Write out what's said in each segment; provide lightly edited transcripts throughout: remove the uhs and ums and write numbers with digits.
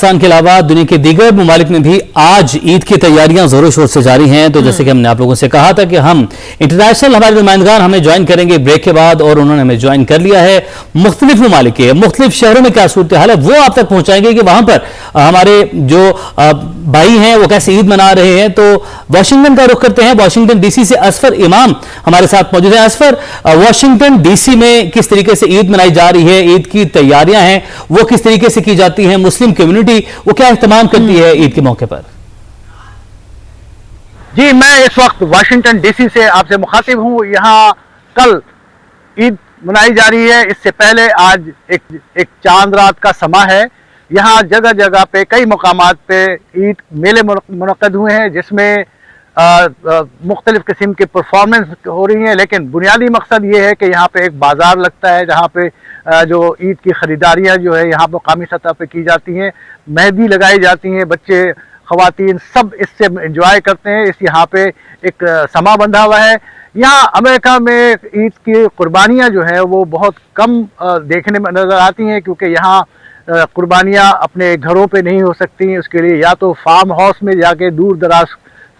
पाकिस्तान के अलावा दुनिया के दीगर ममालिक में भी आज ईद की तैयारियां जोरों शोर से जारी हैं। तो जैसे कि हमने आप लोगों से कहा था कि हम इंटरनेशनल हमारे नुमाइंदगान हमें ज्वाइन करेंगे ब्रेक के बाद, और उन्होंने हमें ज्वाइन कर लिया है। मुख्तलिफ ममालिक के मुख्तलिफ शहरों में क्या सूरत हाल है वो आप तक पहुंचाएंगे कि वहां पर हमारे जो भाई हैं वो कैसे ईद मना रहे हैं। तो वाशिंगटन का रुख करते हैं। वाशिंगटन डीसी से असफर इमाम हमारे साथ मौजूद है। असफर, वाशिंगटन डीसी में किस तरीके से ईद मनाई जा रही है, ईद की तैयारियां हैं वो किस तरीके से की जाती हैं, मुस्लिम कम्युनिटी वो क्या इहतमाम करती है ईद के मौके पर? जी, मैं इस वक्त वाशिंगटन डीसी से आपसे मुखातिब हूँ। यहाँ कल ईद मनाई जा रही है। इससे पहले आज एक चांद रात का समा है। यहाँ जगह जगह पे कई मकामात पे ईद मेले मुनक्कद हुए हैं जिसमें मुख्तलिफ किस्म की परफॉर्मेंस हो रही हैं। लेकिन बुनियादी मकसद ये है कि यहाँ पे एक बाज़ार लगता है जहाँ पे जो ईद की ख़रीदारियाँ जो है यहाँ मकामी सतह पे की जाती हैं, मेहंदी लगाई जाती हैं, बच्चे ख़वातीन सब इससे एंजॉय करते हैं। इस यहाँ पे एक समा बंधा हुआ है। यहाँ अमेरिका में ईद की कुर्बानियाँ जो है वो बहुत कम देखने में नज़र आती हैं क्योंकि यहाँ कुर्बानियाँ अपने घरों पे नहीं हो सकती। उसके लिए या तो फार्म हाउस में जाके दूर दराज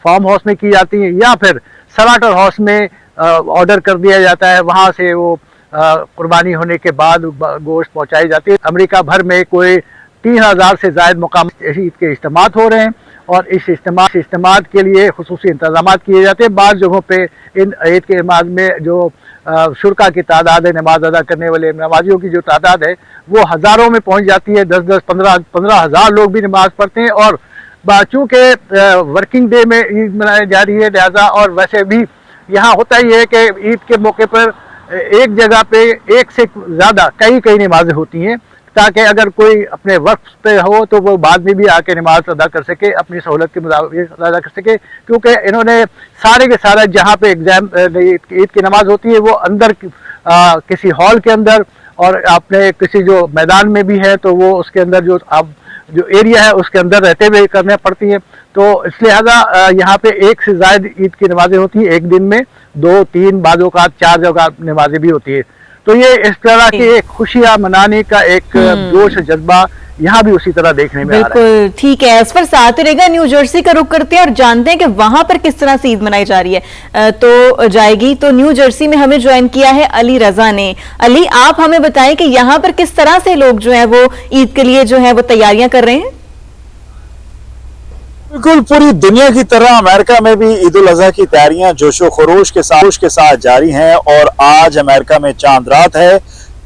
फार्म हाउस में की जाती हैं या फिर स्लॉटर हाउस में ऑर्डर कर दिया जाता है, वहाँ से वो कुर्बानी होने के बाद गोश्त पहुँचाई जाती है। अमेरिका भर में कोई 3000 से ज़ायद मुकाम ईद के इज्तिमात हो रहे हैं और इस इज्तिमात के लिए खुसूसी इंतजाम किए जाते हैं। बाज़ जगहों पे इन ईद के नमाज में जो शुरका की तादाद है, नमाज अदा करने वाले नमाजियों की जो तादाद है वो हज़ारों में पहुँच जाती है। 10-10, 15 हज़ार लोग भी नमाज पढ़ते हैं। और चूँकि वर्किंग डे में ईद मनाई जा रही है लिहाजा, और वैसे भी यहाँ होता ही है कि ईद के मौके पर एक जगह पे एक से ज़्यादा कई नमाजें होती हैं ताकि अगर कोई अपने वक्त पे हो तो वो बाद में भी आके नमाज अदा कर सके, अपनी सहूलत के मुताबिक अदा कर सके। क्योंकि इन्होंने सारे के सारा जहाँ पे एग्जाम ईद की नमाज होती है वो अंदर किसी हॉल के अंदर और अपने किसी जो मैदान में भी है तो वो उसके अंदर जो एरिया है उसके अंदर रहते हुए करने पड़ती है। तो इस लिहाजा यहाँ पे एक से ज़ायद ईद की नमाजें होती हैं एक दिन में, 2-3 बाज़ औक़ात 4 जगह नमाजें भी होती है। तो ये इस तरह की एक खुशियाँ मनाने का एक जोश जज्बा यहाँ भी उसी तरह देखने में आ रहा है। बिल्कुल ठीक है। इस पर साथ ही रहेगा न्यू जर्सी का रुख करते हैं और जानते हैं कि वहां पर किस तरह से ईद मनाई जा रही है तो न्यू जर्सी में हमें ज्वाइन किया है अली रजा ने। अली, आप हमें बताएं कि यहाँ पर किस तरह से लोग जो है वो ईद के लिए जो है वो तैयारियां कर रहे हैं। बिल्कुल पूरी दुनिया की तरह अमेरिका में भी ईद उल अजहा की तैयारियां जोशो खरोश के साथ जारी हैं और आज अमेरिका में चांद रात है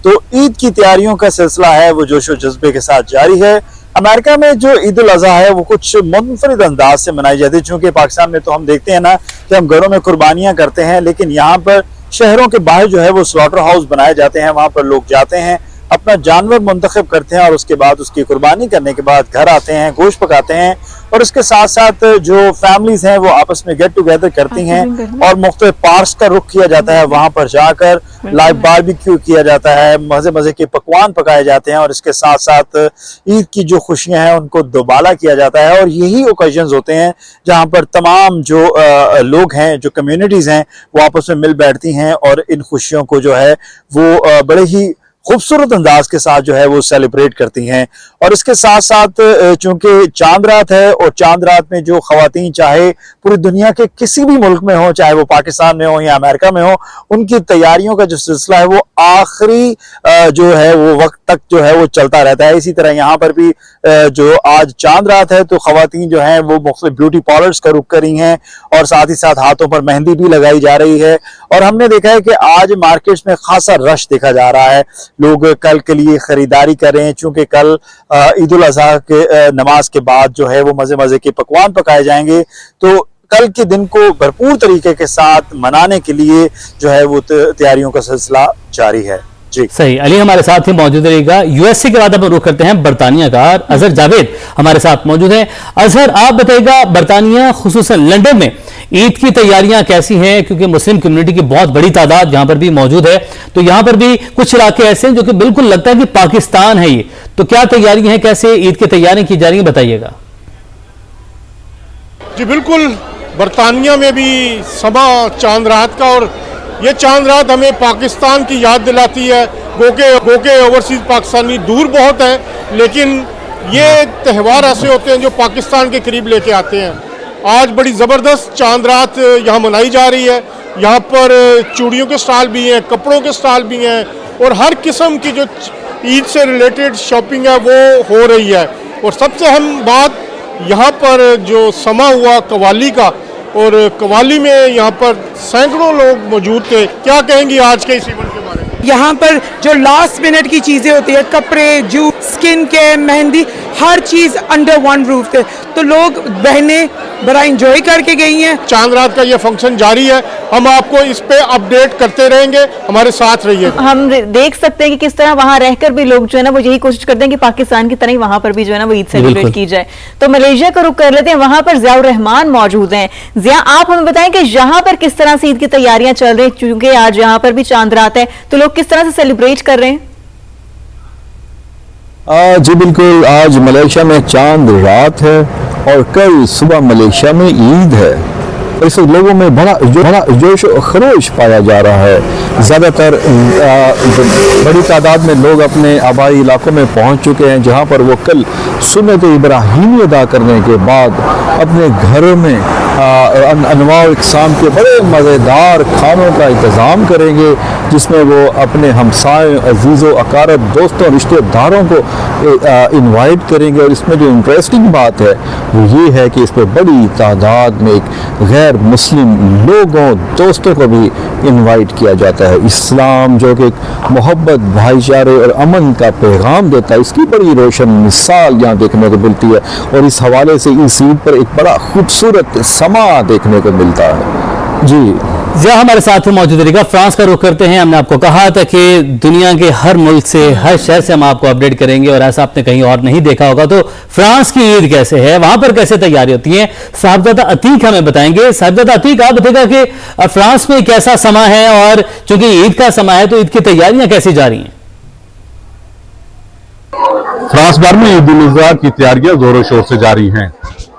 तो ईद की तैयारियों का सिलसिला है वो जोशो जज्बे के साथ जारी है। अमेरिका में जो ईद उल अजहा है वो कुछ मुनफरिद अंदाज से मनाई जाती है। चूंकि पाकिस्तान में तो हम देखते हैं ना कि हम घरों में कुर्बानियां करते हैं, लेकिन यहाँ पर शहरों के बाहर जो है वो स्लॉटर हाउस बनाए जाते हैं, वहां पर लोग जाते हैं, अपना जानवर मुंतखब करते हैं और उसके बाद उसकी कुर्बानी करने के बाद घर आते हैं, गोश्त पकाते हैं और उसके साथ साथ जो फैमिलीज हैं वो आपस में गेट टुगेदर करती हैं और मुख्तलिफ पार्क्स का रुख किया जाता है। वहां पर जाकर लाइव बारबेक्यू किया जाता है, मजे के पकवान पकाए जाते हैं और इसके साथ साथ ईद की जो खुशियां हैं उनको दोबाला किया जाता है। और यही ओकेजन्स होते हैं जहां पर तमाम जो लोग हैं, जो कम्युनिटीज हैं वो आपस में मिल बैठती हैं और इन खुशियों को जो है वो बड़े ही खूबसूरत अंदाज के साथ जो है वो सेलिब्रेट करती हैं। और इसके साथ साथ चूंकि चांद रात है और चांद रात में जो खवातीन चाहे पूरी दुनिया के किसी भी मुल्क में हो, चाहे वो पाकिस्तान में हो या अमेरिका में हो, उनकी तैयारियों का जो सिलसिला है वो आखिरी जो है वो वक्त तक जो है वो चलता रहता है। इसी तरह यहाँ पर भी जो आज चांद रात है तो खवातीन जो है वो मुख्तलिफ ब्यूटी पार्लर्स का रुख करी हैं और साथ ही साथ हाथों पर मेहंदी भी लगाई जा रही है। और हमने देखा है कि आज मार्केट्स में खासा रश देखा जा रहा है, लोग कल के लिए खरीदारी कर रहे हैं। चूंकि कल ईद उल अजहा के नमाज के बाद जो है वो मजे के पकवान पकाए जाएंगे तो कल के दिन को भरपूर तरीके के साथ मनाने के लिए जो है वो तैयारियों का सिलसिला जारी है। जी सही, अली हमारे साथ ही मौजूद रहेगा। यूएसए के बाद हम रुख करते हैं बरतानिया का। अजहर जावेद हमारे साथ मौजूद हैं। अजहर, आप बताइएगा बरतानिया खुसूसन लंदन में ईद की तैयारियां कैसी हैं, क्योंकि मुस्लिम कम्युनिटी की बहुत बड़ी तादाद यहां पर भी मौजूद है, तो यहां पर भी कुछ इलाके ऐसे हैं जो कि बिल्कुल लगता है कि पाकिस्तान है ये, तो क्या तैयारियां हैं, कैसे ईद की तैयारियां की जा रही हैं, बताइएगा। जी बिल्कुल, बरतानिया में भी समा चांद रात का और ये चांद रात हमें पाकिस्तान की याद दिलाती है। गोके ओवरसीज पाकिस्तानी दूर बहुत है लेकिन ये त्यौहार ऐसे होते हैं जो पाकिस्तान के करीब लेके आते हैं। आज बड़ी ज़बरदस्त चांद रात यहाँ मनाई जा रही है। यहाँ पर चूड़ियों के स्टॉल भी हैं, कपड़ों के स्टॉल भी हैं और हर किस्म की जो ईद से रिलेटेड शॉपिंग है वो हो रही है। और सबसे अहम बात, यहाँ पर जो समा हुआ कव्वाली का, और कव्वाली में यहाँ पर सैकड़ों लोग मौजूद थे। क्या कहेंगी आज के इस इवेंट के बारे में? यहाँ पर जो लास्ट मिनट की चीज़ें होती है, कपड़े, जूस, स्किन केयर, मेहंदी, हर चीज़ अंडर वन रूफ थे, तो लोग बहनें बड़ा इंजॉय करके गई हैं। चांद रात का ये फंक्शन जारी है, हम आपको इस पे अपडेट करते रहेंगे, हमारे साथ रहिए। हम देख सकते हैं कि किस तरह वहां रहकर भी लोग जो है ना वो यही कोशिश करते हैं कि पाकिस्तान की तरह ही वहां पर भी जो है ना वो ईद सेलिब्रेट की जाए। तो मलेशिया का रुख कर लेते हैं, वहां पर जियाउर रहमान मौजूद हैं। जिया, आप हमें बताएं कि यहाँ पर किस तरह से ईद की तैयारियां चल रही हैं, क्योंकि आज यहाँ पर भी चांद रात है, तो लोग किस तरह से सेलिब्रेट कर रहे हैं? जी बिल्कुल, आज मलेशिया में चांद रात है और कल सुबह मलेशिया में ईद है। इस लोगों में बड़ा जोश और खरोश पाया जा रहा है। ज़्यादातर बड़ी तादाद में लोग अपने आबाई इलाकों में पहुंच चुके हैं, जहां पर वो कल सुन्नत इब्राहीमी अदा करने के बाद अपने घरों में अनवा इक़साम के बड़े मज़ेदार खानों का इंतज़ाम करेंगे, जिसमें वो अपने हमसायों, अजीज़ों, अकारब, दोस्तों, रिश्तेदारों को इनवाइट करेंगे। और इसमें जो इंटरेस्टिंग बात है वो ये है कि इस पर बड़ी तादाद में एक गैर मुस्लिम लोगों, दोस्तों को भी इनवाइट किया जाता है। इस्लाम जो कि मोहब्बत, भाईचारे और अमन का पैगाम देता है, इसकी बड़ी रोशन मिसाल यहाँ देखने को मिलती है। और इस हवाले से इस ईद पर एक बड़ा खूबसूरत समा देखने को मिलता है। जी जिया हमारे साथ मौजूद रहेगा। फ्रांस का रुख करते हैं। हमने आपको कहा था कि दुनिया के हर मुल्क से, हर शहर से हम आपको अपडेट करेंगे, और ऐसा आपने कहीं और नहीं देखा होगा। तो फ्रांस की ईद कैसे है, वहां पर कैसे तैयारी होती है, साहिबजादा अतीक हमें बताएंगे। साहिबजादा अतीक, आप बताएगा कि फ्रांस में कैसा समा है, और चूंकि ईद का समा है तो ईद की तैयारियां कैसी जा रही हैं? फ्रांस भर में ईद उल अजहा की तैयारियां जोरों शोर से जारी हैं।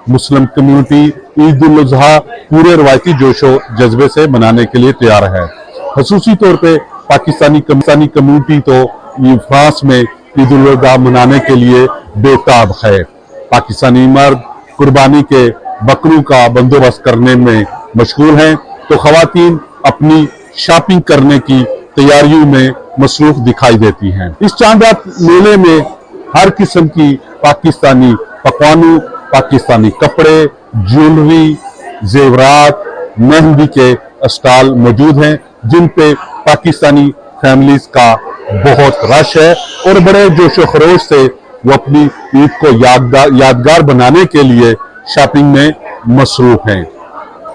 मुस्लिम कम्युनिटी ईद उल अजहा पूरे रवायती जोशो जज्बे से मनाने के लिए तैयार है। खसूसी तौर पे पाकिस्तानी कम्युनिटी तो फ्रांस में ईद उल अजहा मनाने के लिए बेताब है। पाकिस्तानी मर्द कुर्बानी के बकरों का बंदोबस्त करने में मशगूल हैं, तो खवातीन अपनी शॉपिंग करने की तैयारियों में मसरूफ दिखाई देती हैं। इस चांद रात मेले में हर किस्म की पाकिस्तानी पकवानों, पाकिस्तानी कपड़े, ज्वेलरी, जेवरात, मेहंदी के स्टॉल मौजूद हैं, जिन पे पाकिस्तानी फैमिलीज का बहुत रश है और बड़े जोशो खरोश से वो अपनी ईद को यादगार बनाने के लिए शॉपिंग में मसरूफ हैं।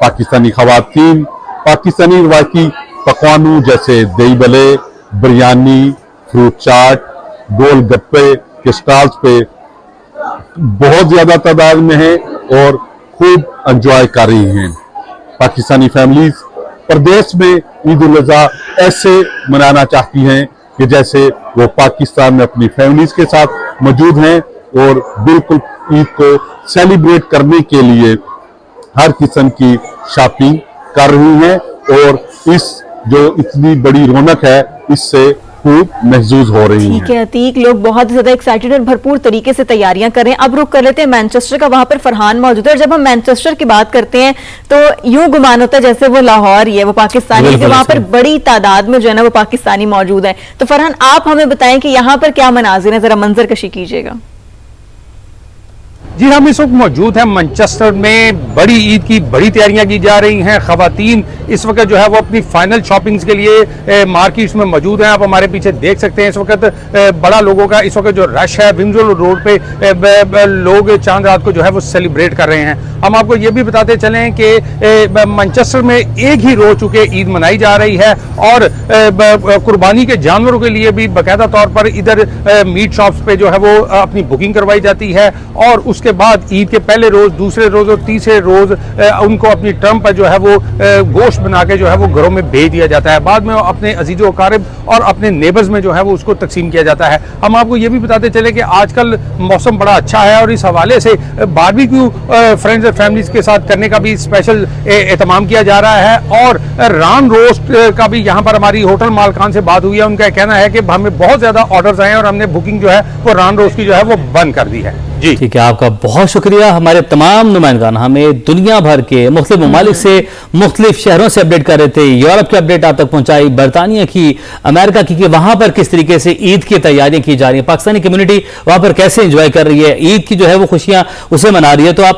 पाकिस्तानी खवातीन पाकिस्तानी रवायती पकवानों जैसे दही बले, बिरयानी, फ्रूट चाट, गोलगप्पे के स्टॉल्स पे बहुत ज्यादा तादाद में है और खूब एंजॉय कर रही हैं। पाकिस्तानी फैमिलीज प्रदेश में ईद उल अजहा ऐसे मनाना चाहती हैं कि जैसे वो पाकिस्तान में अपनी फैमिलीज के साथ मौजूद हैं, और बिल्कुल ईद को सेलिब्रेट करने के लिए हर किस्म की शॉपिंग कर रही हैं, और इस जो इतनी बड़ी रौनक है इससे खूब महसूस हो रही है। ठीक है अतीक, लोग बहुत ही ज्यादा एक्साइटेड और भरपूर तरीके से तैयारियां कर रहे हैं। अब रुक कर लेते हैं मैनचेस्टर का, वहां पर फरहान मौजूद है। और जब हम मैनचेस्टर की बात करते हैं तो यूं गुमान होता है जैसे वो लाहौर ही है, वो पाकिस्तानी है, वहां पर बड़ी तादाद में जो है ना वो पाकिस्तानी मौजूद है। तो फरहान, आप हमें बताएं कि यहाँ पर क्या मनाजिर है, जरा मंजर कशी कीजिएगा। जी, हम इस वक्त मौजूद हैं मैनचेस्टर में। बड़ी ईद की बड़ी तैयारियां की जा रही हैं। खवातीन इस वक्त जो है वो अपनी फाइनल शॉपिंग्स के लिए मार्केट्स में मौजूद हैं। आप हमारे पीछे देख सकते हैं इस वक्त बड़ा लोगों का इस वक्त जो रश है। विंजल रोड पे लोग चांद रात को जो है वो सेलिब्रेट कर रहे हैं। हम आपको ये भी बताते चलें कि मैनचेस्टर में एक ही रोज चुके ईद मनाई जा रही है, और कुर्बानी के जानवरों के लिए भी बाकायदा तौर पर इधर मीट शॉप्स पे जो है वो अपनी बुकिंग करवाई जाती है, और उसके बाद ईद के पहले रोज, दूसरे रोज और तीसरे रोज उनको अपनी टर्म पर जो है वो गोश्त बना के जो है वो घरों में भेज दिया जाता है। बाद में अपने अजीजों अकारिब और अपने नेबर्स में जो है वो उसको तकसीम किया जाता है। हम आपको ये भी बताते चले कि आजकल मौसम बड़ा अच्छा है, और इस हवाले से बारबेक्यू फ्रेंड्स फैमिलीज के साथ करने का भी स्पेशल एहतमाम किया जा रहा है। और रान रोस्ट का भी यहाँ पर हमारी होटल मालकान से बात हुई है, उनका कहना है कि हमें बहुत ज्यादा ऑर्डर्स आए हैं और हमने बुकिंग जो है वो रान रोस्ट की जो है वो बंद कर दी है। जी ठीक है, आपका बहुत शुक्रिया। हमारे तमाम नुमाइंदगान हमें दुनिया भर के मुख्तलिफ ममालिक से मुख्तलिफ शहरों से अपडेट कर रहे थे। यूरोप की अपडेट आप तक पहुंचाई, बरतानिया की, अमेरिका की, कि वहां पर किस तरीके से ईद की तैयारियां की जा रही है, पाकिस्तानी कम्युनिटी वहां पर कैसे एंजॉय कर रही है, ईद की जो है वो खुशियां उसे मना रही है। तो आप